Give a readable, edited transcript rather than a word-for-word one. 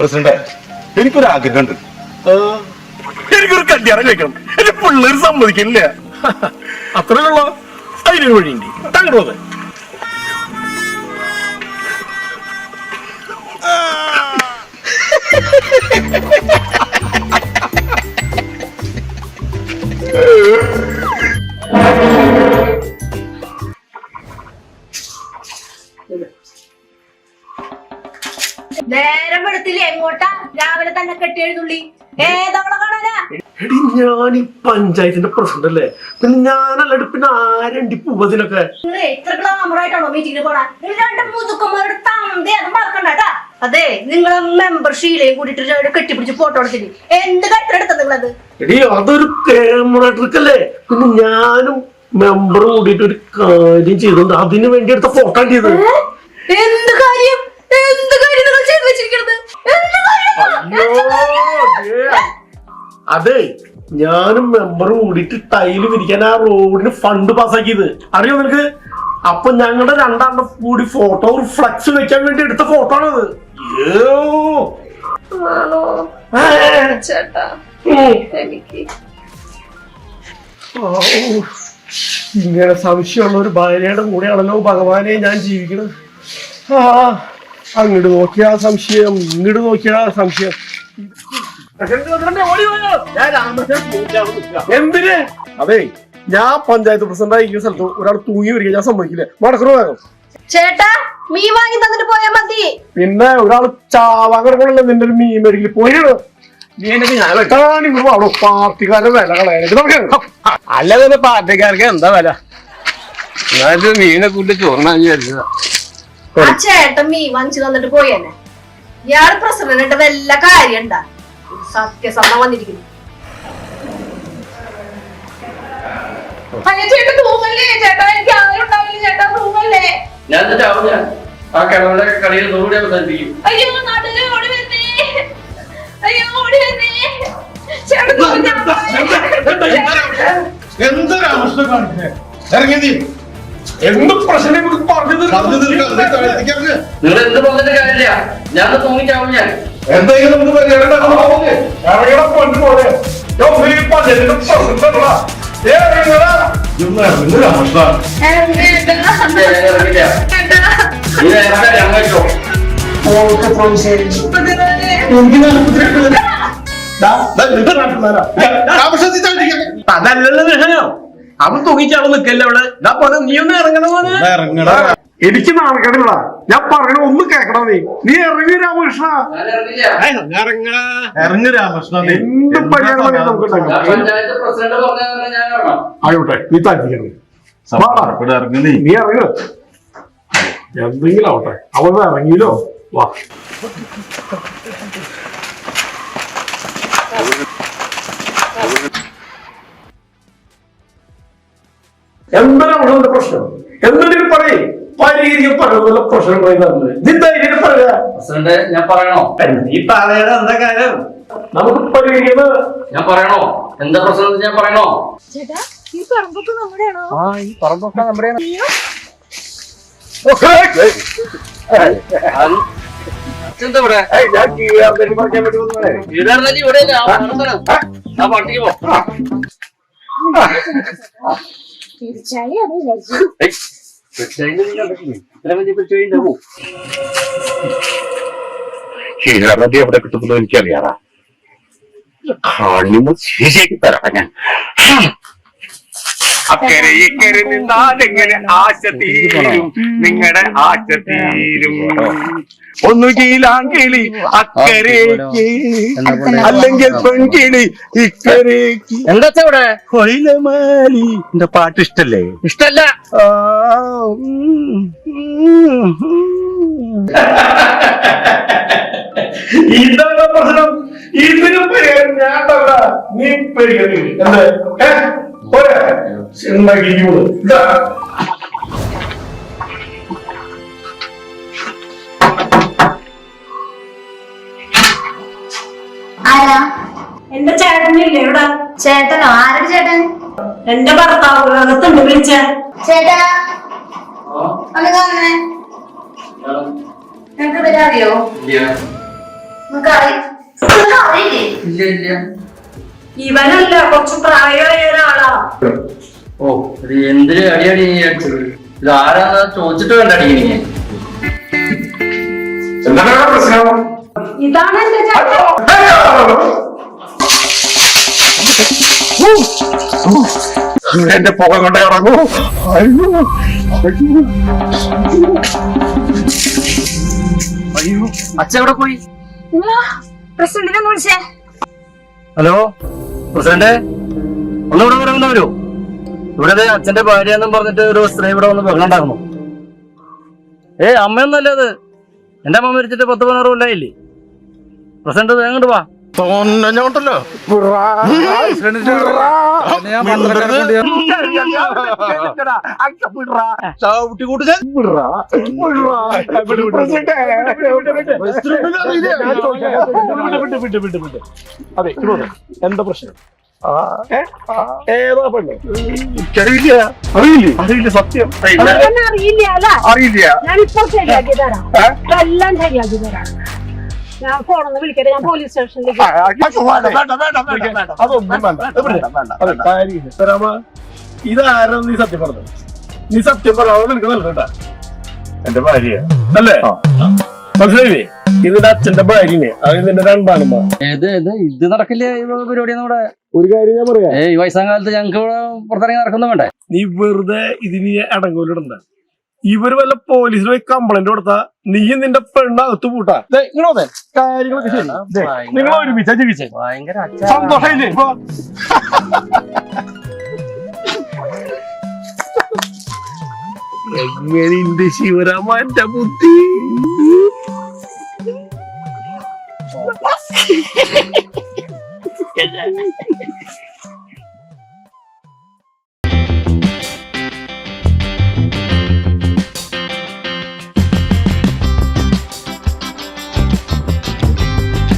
President, എനിക്കൊരു ആഗ്രഹമുണ്ട്. എനിക്കൊരു കല്യാണം കഴിക്കണം. എന്റെ പിള്ളേർ സമ്മതിക്കില്ല. അത്രയുള്ള അതിനൊരു വഴിയുണ്ട്. താങ്കളത് നേരം എടുത്തില്ലേ എങ്ങോട്ടാ? രാവിലെ തന്നെ കെട്ടിയെഴുതുള്ളി ഏതവളെ കാണാനാ? എടി, ഞാൻ ഈ പഞ്ചായത്തിന്റെ പ്രസിഡന്റ് അല്ലേ, പിന്നെ ഞാനല്ല പിന്നെ ആരണ്ടി പൂവതിനൊക്കെ. നിങ്ങൾ എത്ര ഗ്ലാമറായിട്ടാണോ മീറ്റിങ്ങിന് പോണാ? രണ്ട് മുതുക്കന്മാരുടെ തന്തി അത് മറക്കണ്ടാ. അതെ, നിങ്ങളെ മെമ്പർ ഷീലയും കൂടിയിട്ട് കെട്ടിപ്പിടിച്ച് ഫോട്ടോ എടുത്തിട്ട് എന്ത് കാര്യത്തിലെടുത്ത നിങ്ങളത്? എടി, അതൊരു ക്യാമറ ട്രിക്ക് അല്ലേ. പിന്നെ ഞാനും മെമ്പറും കൂടിയിട്ട് ഒരു കാര്യം ചെയ്തോണ്ട് അതിനു വേണ്ടി എടുത്ത ഫോട്ടോ ചെയ്ത്. എന്ത് കാര്യം? എന്ത് കാര്യം നിങ്ങൾ ചെയ്തു വെച്ചിരിക്കുന്നത്? അതെ, ഞാനും മെമ്പറും കൂടിയിട്ട് ടൈല് വിരിക്കാൻ ആ റോഡിന് ഫണ്ട് പാസ്സാക്കിയത് അറിയോ നിനക്ക്? അപ്പൊ ഞങ്ങളുടെ രണ്ടാളുടെ കൂടി ഫോട്ടോ ഒരു ഫ്ലക്സ് വെക്കാൻ വേണ്ടി എടുത്ത ഫോട്ടോ ആണത്. ഇങ്ങനെ സംശയമുള്ള ഒരു ഭാര്യയുടെ കൂടെയാണല്ലോ ഭഗവാനെ ഞാൻ ജീവിക്കണത്. അങ്ങോട്ട് നോക്കിയാ സംശയം, ഇങ്ങോട്ട് നോക്കിയാ സംശയം. എന്തിന്? അതെ, ഞാൻ പഞ്ചായത്ത് പ്രസിഡന്റ് ആയിരിക്കുന്ന സ്ഥലത്ത് ഒരാൾ തൂങ്ങി വരിക ഞാൻ സമ്മതിക്കില്ല. മടക്കണോ വേഗം. ചേട്ടാ, മീൻ വാങ്ങി തന്നിട്ട് പോയാ മതി. പിന്നെ ഒരാൾ ചാവാൻ കിടക്കണല്ലോ നിന്റെ ഒരു മീൻ മേടിക്കല്. പോയിട്ടോ ഞാനോ പാർട്ടിക്കാരുടെ വില കളയാനായിട്ട് നമുക്ക് അല്ലാതെ പാർട്ടിക്കാർക്ക് എന്താ വില? എന്നാലും മീനെ കൂട്ടി ചോറിനാ വിചാരിച്ചതാ. ആ ചേട്ടൻ മീൻ വാങ്ങിച്ചു തന്നിട്ട് പോയേനെ. ഇയാള് പ്രസിഡന്റ് വല്ല കാര്യം ഉണ്ടാ? സത്യസന്ധം വന്നിരിക്കുന്നു. ചേട്ടാ തൂങ്ങല്ലേ ചേട്ടാ, എനിക്ക് ആരും ഉണ്ടാവില്ല ചേട്ടാ, തൂങ്ങല്ലേ. ഞാൻ ആ കിണറുടെ കളിയിൽ നൂടെ അവതരിപ്പിക്കും. അയ്യോ, നാട്ടിലെ ഓടി വരുന്നേ. അയ്യോ, ഓടി വരുന്നേ. ചേട്ടാ എന്തൊരു അവസ്ഥ കാണിച്ചേ. ഇറങ്ങി നീ. എന്ത് പ്രശ്നം പറഞ്ഞു നിങ്ങൾ എന്ത് പറഞ്ഞിട്ട് കാര്യമില്ല. ഞാൻ തൂങ്ങിച്ചാവും. ഞാൻ എന്തെങ്കിലും നമുക്ക് അതല്ലല്ലോ വിഷയം. അവൻ തൂങ്ങിച്ചാവും നിക്കല്ലേ അവിടെ. നീ ഒന്ന് ഇറങ്ങണമോന്ന്. എനിക്ക് നാണക്കേടില്ല. ഞാൻ പറയണ ഒന്ന് കേക്കണം. നീ ഇറങ്ങി രാമകൃഷ്ണ. ഇറങ്ങി രാമകൃഷ്ണ. എന്ത് പരിപാടി നമുക്ക് ആയോട്ടെ, നീ താല്പര്യം നീ ഇറങ്ങ. എന്തെങ്കിലും ആവട്ടെ, അവൻ ഇറങ്ങിയില്ലോ. വാ. എന്താണ് അവിടെ പ്രശ്നം? എന്തെങ്കിലും പറയേ. പരിഹരിക്കും പറയുന്ന പ്രശ്നം പറയുക. ഞാൻ പറയണോ? നീ പറയണ എന്താ കാര്യം? നമുക്ക് പരിഹരിക്കുന്നത് ഞാൻ പറയണോ? എന്താ പ്രശ്നം ഞാൻ പറയണോ? ചേട്ടാ, ഈ പറമ്പൊക്കെ നമ്മുടെയാണോ? ഈ പറമ്പൊക്കെ നമ്മുടെയാണ്. തീർച്ചയായും എവിടെ കിട്ടുന്നല്ലോ എനിക്കറിയാറാ. കാണുമ്പോ ശരിയാക്കി തരാം ഞാൻ. അക്കരെ ഇക്കരെ നിന്നാലെങ്ങനെ ആശ തീരും, നിങ്ങളുടെ ആശ തീരും. ഒന്നു കീലാങ്കിളി അക്കരേക്ക്, അല്ലെങ്കിൽ പെൺകിളി ഇക്കരേക്ക്. എന്താ ഇവിടെ കൊയിലമാലി. എന്റെ പാട്ട് ഇഷ്ടല്ലേ? ഇഷ്ടല്ല. ഇതാണ് പ്രശ്നം. ഇതിന് പരിഹാരം ഞാൻ നീ പരിഹരിക്കും. ആരാ? എന്റെ ചേട്ടനില്ലേ ഇവിടെ? ചേട്ടനോ? ആരുടെ ചേട്ടൻ? എന്റെ ഭർത്താവ് അകത്തുണ്ട്. വിളിച്ച ചേട്ടാ ഒന്ന് കാണണേ. ഞങ്ങക്ക് വരാറിയോ? ഇല്ല ഇല്ല. ഇവനല്ല കുറച്ച് പ്രായമായ ഒരാളാ. ഓ ഇത് എന്തിന് അടിയടി നീ അടിച്ചത്? ഇത് ആരാന്ന് ചോദിച്ചിട്ട് വേണ്ട അടിക്കണേ. എന്താണ് പ്രശ്നം? ഇതാണ് എന്റെ ചേട്ടൻ. എന്റെ പുക കൊണ്ട് ഇറങ്ങൂ. അയ്യോ അച്ഛൻ എവിടെ പോയി? പ്രസിഡന്റിനെ ഒന്ന് വിളിച്ചേ. ഹലോ പ്രസിഡന്റ്, ഒന്നുകൂടെ വരാമെന്ന് വരൂ. ഇവിടെ അച്ഛന്റെ ഭാര്യ എന്നും പറഞ്ഞിട്ട് ഒരു സ്ത്രീ ഇവിടെ വന്ന് ബഹളുണ്ടായിരുന്നു. അമ്മയൊന്നല്ല അത്, എന്റെ അമ്മ മരിച്ചിട്ട് 10-15 കൊല്ലായില്ലേ. പ്രസിഡന്റ് വേഗം ഇങ്ങോട്ട് വാ. തോന്നഞ്ഞോണ്ടല്ലോ അതെ എന്താ പ്രശ്നം? ഏതാ പെണ്ണ്? അറിയില്ല അറിയില്ലേ അറിയില്ല സത്യം അറിയില്ല അല്ല, അറിയില്ല. ഞാനിപ്പോ ശരിയാക്കി തരാം, എല്ലാം ശരിയാക്കി തരാം. ഞാൻ ഫോണൊന്ന് വിളിക്കട്ടെ, ഞാൻ പോലീസ് സ്റ്റേഷനിലേക്ക്. അതൊന്നും വേണ്ട. ഇതാരും നീ സത്യം പറഞ്ഞു? നീ സത്യം പറഞ്ഞത് നിനക്ക് നൽകട്ടാ. എന്റെ ഭാര്യ അല്ലേ? മനസ്സിലായില്ലേ? ഇതിന്റെ അച്ഛന്റെ ഭാര്യനെ, അത് ഇതിന്റെ രണ്ടാണമ്മ. ഇത് നടക്കില്ല പരിപാടി. നമ്മുടെ ഒരു കാര്യം ഞാൻ പറയാം, ഈ വയസ്സാം കാലത്ത് ഞങ്ങൾക്ക് ഇവിടെ പുറത്തിറങ്ങി നടക്കുന്ന വേണ്ടേ? നീ വെറുതെ ഇതിന് അടങ്കോലിടണ്ട. ഇവര് വല്ല പോലീസിൽ പോയി കംപ്ലൈന്റ് കൊടുത്താ നീയും നിന്റെ പെണ്ണകത്ത് പൂട്ടാ. ഇങ്ങളോതെ കാര്യങ്ങളൊക്കെ ശരി. നിങ്ങൾ ഒരുമിച്ചാ ജീവിച്ചേ. ഭയങ്കര സന്തോഷമില്ലേ? ഇപ്പൊ എങ്ങനെ എന്റെ ശിവരാമന്റെ ബുദ്ധി.